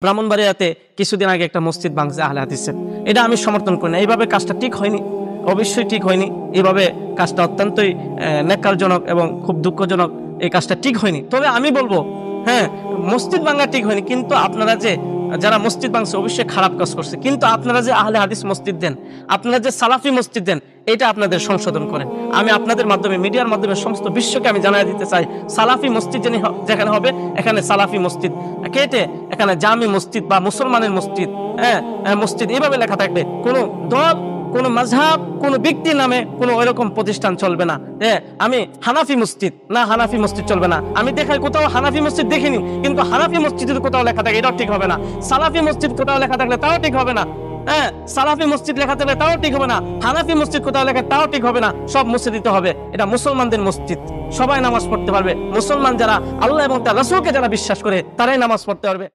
ব্রাহ্মণবাড়িয়াতে কিছুদিন আগে একটা মসজিদ ভাঙছে আহলে হাদিসের, এটা আমি সমর্থন করি না। এইভাবে কাজটা ঠিক হয়নি, অবশ্যই ঠিক হয়নি। এইভাবে কাজটা অত্যন্তই ন্যাক্কারজনক এবং খুব দুঃখজনক। এই কাজটা ঠিক হয়নি। তবে আমি বলবো, হ্যাঁ, মসজিদ ভাঙা ঠিক হয়নি, কিন্তু আপনারা যে যারা মসজিদ ভাঙছে অবশ্যই খারাপ কাজ করছে, কিন্তু আপনারা যে আহলে হাদিস মসজিদ দেন, আপনারা যে সালাফি মসজিদ দেন, এটা আপনাদের সংশোধন করেন। আমি আপনাদের মাধ্যমে, মিডিয়ার মাধ্যমে সমস্ত বিশ্বকে আমি জানাই দিতে চাই, সালাফি মসজিদ যেখানে হবে এখানে সালাফি মসজিদ কেটে এখানে জামি মসজিদ বা মুসলমানের মসজিদ, মসজিদ এভাবে লেখা থাকবে। কোনো দল, কোনো মাযহাব, কোনো ব্যক্তির নামে কোনো ওইরকম প্রতিষ্ঠান চলবে না। আমি হানাফি মসজিদ না, হানাফি মসজিদ চলবে না। আমি দেখাই কোথাও হানাফি মসজিদ দেখিনি, কিন্তু হানাফি মসজিদের কোথাও লেখা থাকে এটাও ঠিক হবে না। সালাফি মসজিদ কোথাও লেখা থাকলে তাও ঠিক হবে না। সালাফি মসজিদ লেখা থাকলে তাও ঠিক হবে না। হানাফি মসজিদ কোথাও লেখা তাও ঠিক হবে না। সব মসজিদ দিতে হবে। এটা মুসলমানদের মসজিদ, সবাই নামাজ পড়তে পারবে। মুসলমান যারা আল্লাহ এবং তার রাসূলকে যারা বিশ্বাস করে তারাই নামাজ পড়তে পারবে।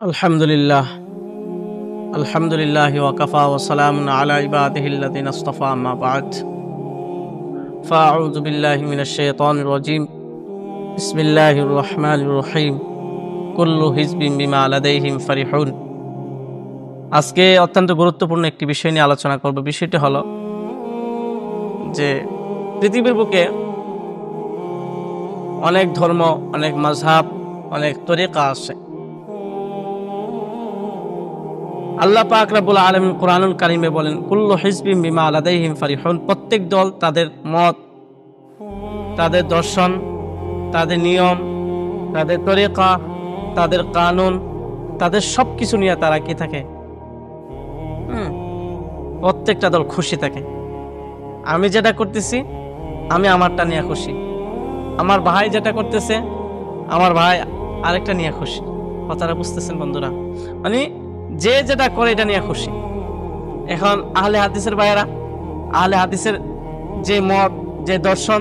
আলহামদুলিল্লাহ, আলহামদুলিল্লাহি ওয়া কাফা ওয়া সালামুন আলা ইবাদিহিল্লাযিনা ইসতাফা, আম্মা বা'দ। ফাআউযু বিল্লাহি মিনাশ শাইতানির রাজীম। বিসমিল্লাহির রহমানির রহিম। কুল্লু হিজবিন বিমা লাদাইহিম ফারিহুন। আজকে অত্যন্ত গুরুত্বপূর্ণ একটি বিষয় নিয়ে আলোচনা করব। বিষয়টি হলো যে পৃথিবীর বুকে অনেক ধর্ম, অনেক মাযহাব, অনেক তরিকা আছে। আল্লাহ পাক রব্বুল আলামিন কুরআনুল কারীমে বলেন, কুল্লু হিজবিন বিমা লাদাইহিম ফারিহুন। প্রত্যেক দল তাদের মত, তাদের দর্শন, তাদের নিয়ম, তাদের তরিকা, তাদের কানুন, তাদের সবকিছু নিয়ে তারা কি থাকে, প্রত্যেকটা দল খুশি থাকে। আমি যেটা করতেছি আমি আমারটা নিয়ে খুশি, আমার ভাই যেটা করতেছে আমার ভাই আরেকটা নিয়ে খুশি। কথাটা বুঝতেছেন বন্ধুরা? মানে যে যেটা করে এটা নিয়ে খুশি। এখন আহলে হাদিসের ভাইয়েরা, আহলে হাদিসের যে মত, যে দর্শন,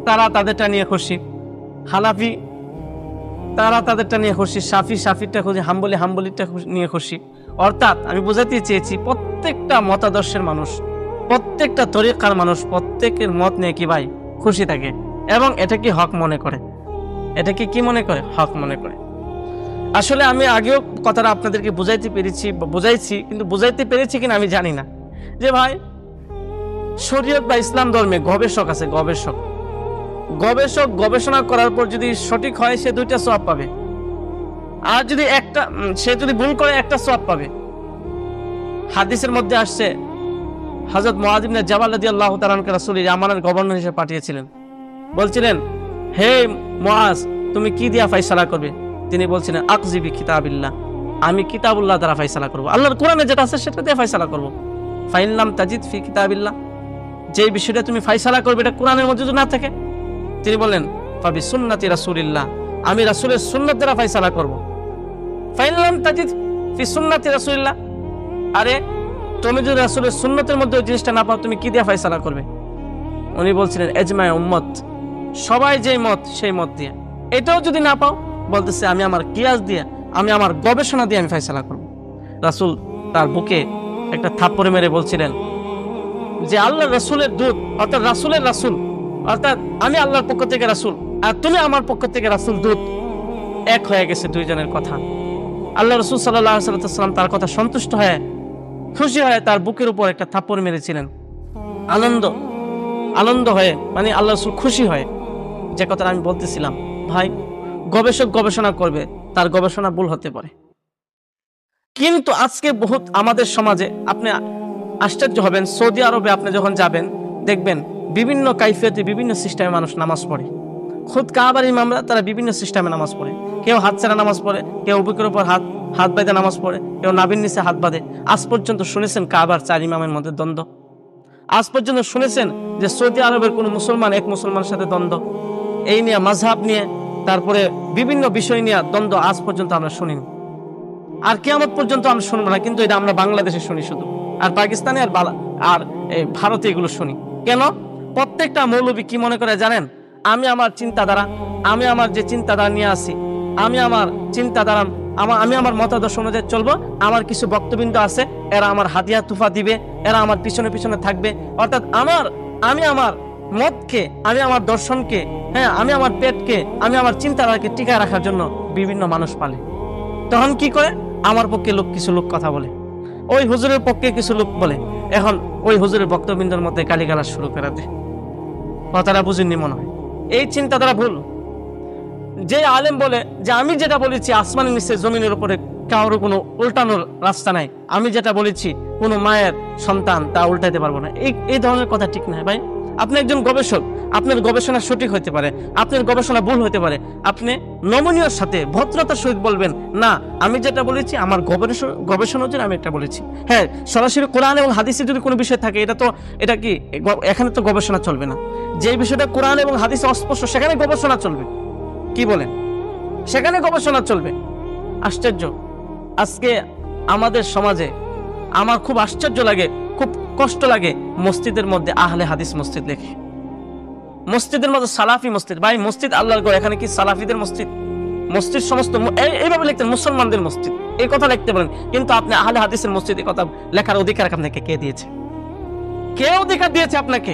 তারা তাদেরটা নিয়ে খুশি। হানাফি তারা তাদেরটা নিয়ে খুশি। সাফিরটা খুশি। হাম্বলিটা নিয়ে খুশি। অর্থাৎ আমি বোঝাতে চেয়েছি, প্রত্যেকটা মতাদর্শের মানুষ, প্রত্যেকটা তরিকার মানুষ প্রত্যেকের মত নিয়ে কি ভাই খুশি থাকে, এবং এটা কি হক মনে করে, এটাকে কি মনে করে, হক মনে করে। আসলে আমি আগেও কথাটা আপনাদেরকে বুঝাইছি, কিন্তু বুঝাইতে পেরেছি কিনা আমি জানি না। যে ভাই, শরীয়ত বা ইসলাম ধর্মে গবেষক আছে, গবেষক গবেষণা করার পর যদি সঠিক হয় সে 2টা সওয়াব পাবে, আর যদি সে যদি ভুল করে 1টা সওয়াব পাবে। হাদিসের মধ্যে আসছে, হযরত মুআয ইবনে জাবাল রাদিয়াল্লাহু তাআলা আনহু রাসূল ইয়ামানের গভর্নর হিসেবে পাঠিয়েছিলেন। বলছিলেন, হে মুআয, তুমি কি দিয়া ফয়সালা করবে? তিনি বলছিলেন, আকজি বি কিতাবিল্লাহ, আমি কিতাবুল্লাহ দ্বারা ফয়সালা করব, আল্লাহর কোরআনে যেটা আছে সেটা দিয়ে ফয়সালা করব। ফাইন লাম তাজিদ ফি কিতাবিল্লাহ, যে বিষয়টা তুমি ফয়সালা করবে এটা কোরআনের মধ্যে যদি না থাকে, তিনি বলেন, ফাবি সুন্নতি রাসূলিল্লাহ, আমি রাসূলের সুন্নাত দ্বারা ফয়সালা করব। ফাইন লাম তাজিদ ফি সুন্নতি রাসূলিল্লাহ, আরে তুমি যদি রাসূলের সুন্নতের মধ্যে ওই জিনিসটা না পাও, তুমি কি দিয়ে ফয়সালা করবে? উনি বলছিলেন, ইজমায়ে উম্মত, সবাই যেই মত সেই মত দিয়ে। এটাও যদি না পাও, বলতেছে আমি আমার কিয়াস দিয়ে, আমি আমার গবেষণা দিয়ে আমি ফয়সালা করব। রাসূল তার বুকে একটা থাপ্পড় মেরে বলছিলেন যে আল্লাহর রাসূলের দূত, অর্থাৎ রাসূলের রাসূল, অর্থাৎ আমি আল্লাহর পক্ষ থেকে রাসূল আর তুমি আমার পক্ষ থেকে রাসূল, দূত এক হয়ে গেছে দুইজনের কথা। আল্লাহ রাসূল সাল্লাল্লাহু আলাইহি ওয়াসাল্লাম তার কথা সন্তুষ্ট হয়ে, খুশি হয়ে তার বুকের উপর একটা থাপ্পড় মেরেছিলেন। আনন্দ হয়ে, মানে আল্লাহ রাসূল খুশি হয়ে। যে কথাটা আমি বলতেছিলাম, ভাই, গবেষক গবেষণা করবে, তার গবেষণা ভুল হতে পারে, কিন্তু আজকে বহুত আমাদের সমাজে আপনি আশ্চর্য হবেন, সৌদি আরবে আপনি যখন যাবেন দেখবেন বিভিন্ন কাইফিয়তে, বিভিন্ন সিস্টেমে মানুষ নামাজ পড়ে। খুদ কাবার ইমামরা তারা বিভিন্ন সিস্টেমে নামাজ পড়ে। কেউ হাত ছাড়া নামাজ পড়ে, কেউ বুকের উপর হাত বেঁধে নামাজ পড়ে, কেউ নাভির নিচে হাত বাঁধে। আজ পর্যন্ত শুনেছেন কাবার 4 ইমামের মধ্যে দ্বন্দ্ব? আজ পর্যন্ত শুনেছেন যে সৌদি আরবের কোন মুসলমান এক মুসলমানের সাথে দ্বন্দ্ব? এই নিয়ে, মাযহাব নিয়ে, তারপরে বিভিন্ন বিষয় নিয়ে দ্বন্দ্ব আজ পর্যন্ত আমরা শুনিনি, আর কিয়ামত পর্যন্ত আমরা শুনবো না। কিন্তু এটা আমরা বাংলাদেশে শুনি শুধু, আর পাকিস্তানে আর ভারতে এগুলো শুনি। কেন? প্রত্যেকটা মৌলবী কি মনে করে জানেন? আমি আমার চিন্তাধারা, আমি আমার যে চিন্তাধারা নিয়ে আসি, আমি আমার চিন্তাধারা, আমি আমার মতাদর্শ অনুযায়ী চলবো। আমার কিছু বক্তবিন্দু আছে, এরা আমার হাদিয়া তুফা দিবে, এরা আমার পিছনে পিছনে থাকবে। অর্থাৎ আমি আমার মদকে, আমি আমার দর্শনকে, হ্যাঁ আমি আমার পেটকে, আমি আমার চিন্তাধারাকে টিকায় রাখার জন্য বিভিন্ন মানুষ পালে। তখন কি করে? আমার পক্ষে কিছু লোক কথা বলে, ওই হুজুরের পক্ষে কিছু লোক বলে। এখন ওই হুজুরের বক্তব্যের মধ্যে গালিগালাজ শুরু করে দেয়। কথাটা বুঝেননি মনে হয়। এই চিন্তাধারা ভুল। যে আলেম বলে যে আমি যেটা বলেছি আসমানের নিচে জমিনের উপরে কারোর কোনো উল্টানোর রাস্তা নাই, আমি যেটা বলেছি কোনো মায়ের সন্তান তা উল্টাইতে পারবো না, এই ধরনের কথা ঠিক নয় ভাই। আপনি একজন গবেষক, আপনার গবেষণা সঠিক হতে পারে, আপনার গবেষণা ভুল হতে পারে, আপনি নমনীয়র সাথে ভদ্রতার সহিত বলবেন না আমি যেটা বলেছি আমার গবেষণার জন্য আমি এটা বলেছি। হ্যাঁ, সরাসরি কোরআন এবং হাদিসে যদি কোনো বিষয় থাকে এটা কি এখানে তো গবেষণা চলবে না। যে বিষয়টা কোরআন এবং হাদিসে অস্পষ্ট সেখানে গবেষণা চলবে। কি বলেন? সেখানে গবেষণা চলবে। আশ্চর্য। আজকে আমাদের সমাজে আমার খুব আশ্চর্য লাগে, খুব কষ্ট লাগে, মসজিদের মধ্যে আহলে হাদিস মসজিদ লেখে, মসজিদের মধ্যে সালাফি মসজিদ। ভাই মসজিদ আল্লাহর ঘর, এখানে কি সালাফিদের মসজিদ? মসজিদ সমস্ত এইভাবে লিখতেন মুসলমানদের মসজিদ, এই কথা লিখতে পারেন, কিন্তু আপনি আহলে হাদিসের মসজিদ এই কথা লেখার অধিকার আপনাকে কে দিয়েছে? কে অধিকার দিয়েছে আপনাকে?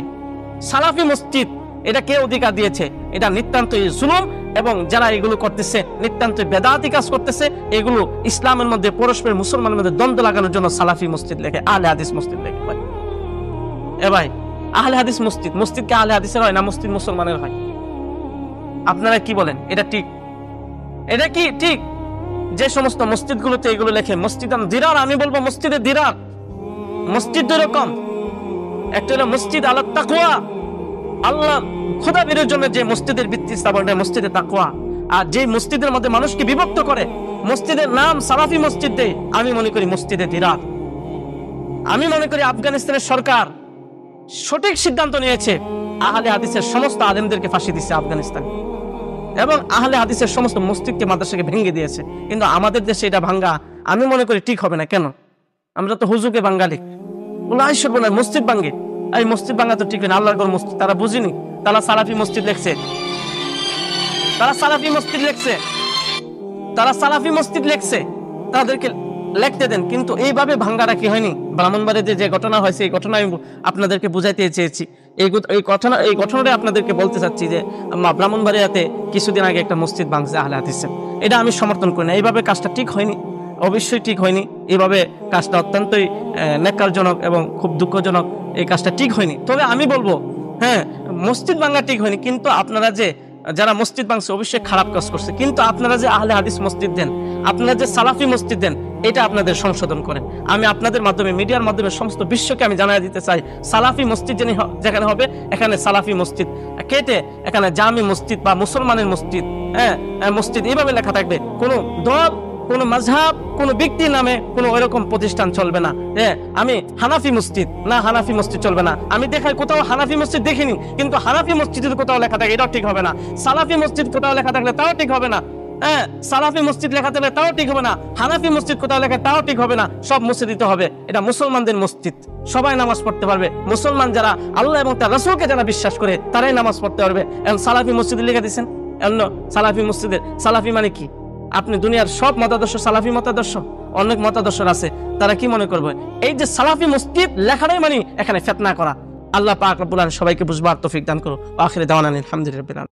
সালাফি মসজিদ এটা কে অধিকার দিয়েছে? এটা নিতান্তই জুলুম, এবং যারা এগুলো করতেছে নিতান্তই বেদাতি কাজ করতেছে। এগুলো ইসলামের মধ্যে পরস্পর মুসলমানের মধ্যে দ্বন্দ্ব লাগানোর জন্য সালাফি মসজিদ লেখে, আহলে হাদিস মসজিদ লেখে। ভাই এ ভাই, আহলে হাদিস মসজিদ কি আহলে হাদিসের হয় না মসজিদ মুসলমানের হয়? আপনারা কি বলেন? এটা ঠিক? এটা কি ঠিক? যে সমস্ত মসজিদগুলোতে এগুলো লেখে মসজিদান দিরার, আমি বলবো মসজিদে দিরার। মসজিদ দুই রকম, একটা হলো মসজিদ আলাত তাকওয়া, আল্লাহ খোদা বের জন্য যে মসজিদের ভিত্তি স্থাপন, মসজিদে তাকওয়া। আর যে মসজিদের মধ্যে মানুষকে বিভক্ত করে, মসজিদের নাম সালাফি মসজিদ দেয়, আমি মনে করি মসজিদে দিরার। আমি মনে করি আফগানিস্তানের সরকার সঠিক সিদ্ধান্ত নিয়েছে, আহলে হাদিসের সমস্ত আলেমদেরকে ফাঁসি দিচ্ছে আফগানিস্তান, এবং আহলে হাদিসের সমস্ত মসজিদকে মাদ্রাসাকে ভেঙে দিয়েছে। কিন্তু আমাদের দেশে এটা ভাঙ্গা আমি মনে করি ঠিক হবে না। কেন? আমরা তো হুজুকে বাঙালি, মসজিদ ভাঙ্গে, এই মসজিদ ভাঙ্গা তো ঠিক না। আল্লাহর ঘর মসজিদ তারা বুঝিনি, তারা সালাফি মসজিদ লেখছে, তারা সালাফি মসজিদ লেখছে, তাদেরকে লিখতে দেন। কিন্তু এইভাবে ভাঙ্গাটা কি হয়নি? ব্রাহ্মণবাড়িতে যে ঘটনা হয়েছে এই ঘটনা আমি আপনাদেরকে বুঝাইতে চেয়েছি। এই ঘটনাটা আপনাদেরকে বলতে চাচ্ছি যে ব্রাহ্মণবাড়িয়াতে কিছুদিন আগে একটা মসজিদ ভাঙছে আহলে হাদিসের। এটা আমি সমর্থন করি না। এইভাবে কাজটা ঠিক হয়নি, অবশ্যই ঠিক হয়নি। এইভাবে কাজটা অত্যন্তই ন্যাক্কারজনক এবং খুব দুঃখজনক। এই কাজটা ঠিক হয়নি। তবে আমি বলবো হ্যাঁ, মসজিদ ভাঙা ঠিক হয়নি, কিন্তু আপনারা যারা মসজিদ ভাঙছে অবশ্যই খারাপ কাজ করছে। কিন্তু আপনারা যে আহলে হাদিস মসজিদ দেন, আপনারা যে সালাফি মসজিদ দেন, এটা আপনাদের সংশোধন করেন। আমি আপনাদের মাধ্যমে, মিডিয়ার মাধ্যমে সমস্ত বিশ্বকে আমি জানাই দিতে চাই, সালাফি মসজিদ যেখানে হবে এখানে সালাফি মসজিদ কেটে এখানে জামি মসজিদ বা মুসলমানের মসজিদ, মসজিদ এইভাবে লেখা থাকবে। কোনো দল, কোনো মাযহাব, কোনো ব্যক্তির নামে কোনো ওইরকম প্রতিষ্ঠান চলবে না। আমি হানাফি মসজিদ না, হানাফি মসজিদ চলবে না। আমি দেখাই কোথাও হানাফি মসজিদ দেখিনি, কিন্তু হানাফি মসজিদ কোথাও লেখা থাকে এটাও ঠিক হবে না। সালাফি মসজিদ কোথাও লেখা থাকলে তাও ঠিক হবে না। সালাফি মসজিদ লেখা থাকলে তাও ঠিক হবে না। হানাফি মসজিদ কোথাও লেখা তাও ঠিক হবে না। সব মসজিদ দিতে হবে। এটা মুসলমানদের মসজিদ, সবাই নামাজ পড়তে পারবে। মুসলমান যারা আল্লাহ এবং তার রাসূলকে যারা বিশ্বাস করে তারাই নামাজ পড়তে পারবে। এখন সালাফি মসজিদে লিখে দিচ্ছেন, সালাফি মসজিদের সালাফি মানে কি? আপনি দুনিয়ার সব মতাদর্শ সালাফি মতাদর্শ, অনেক মতাদর্শ আছে, তারা কি মনে করবে এই যে সালাফি মসজিদ লেখাটাই মানে এখানে ফিতনা করা? আল্লাহ পাক রব্বুল আলামিন সবাইকে বুঝবার তৌফিক দান করুন। আখিরে দাওয়ানা আলহামদুলিল্লাহ।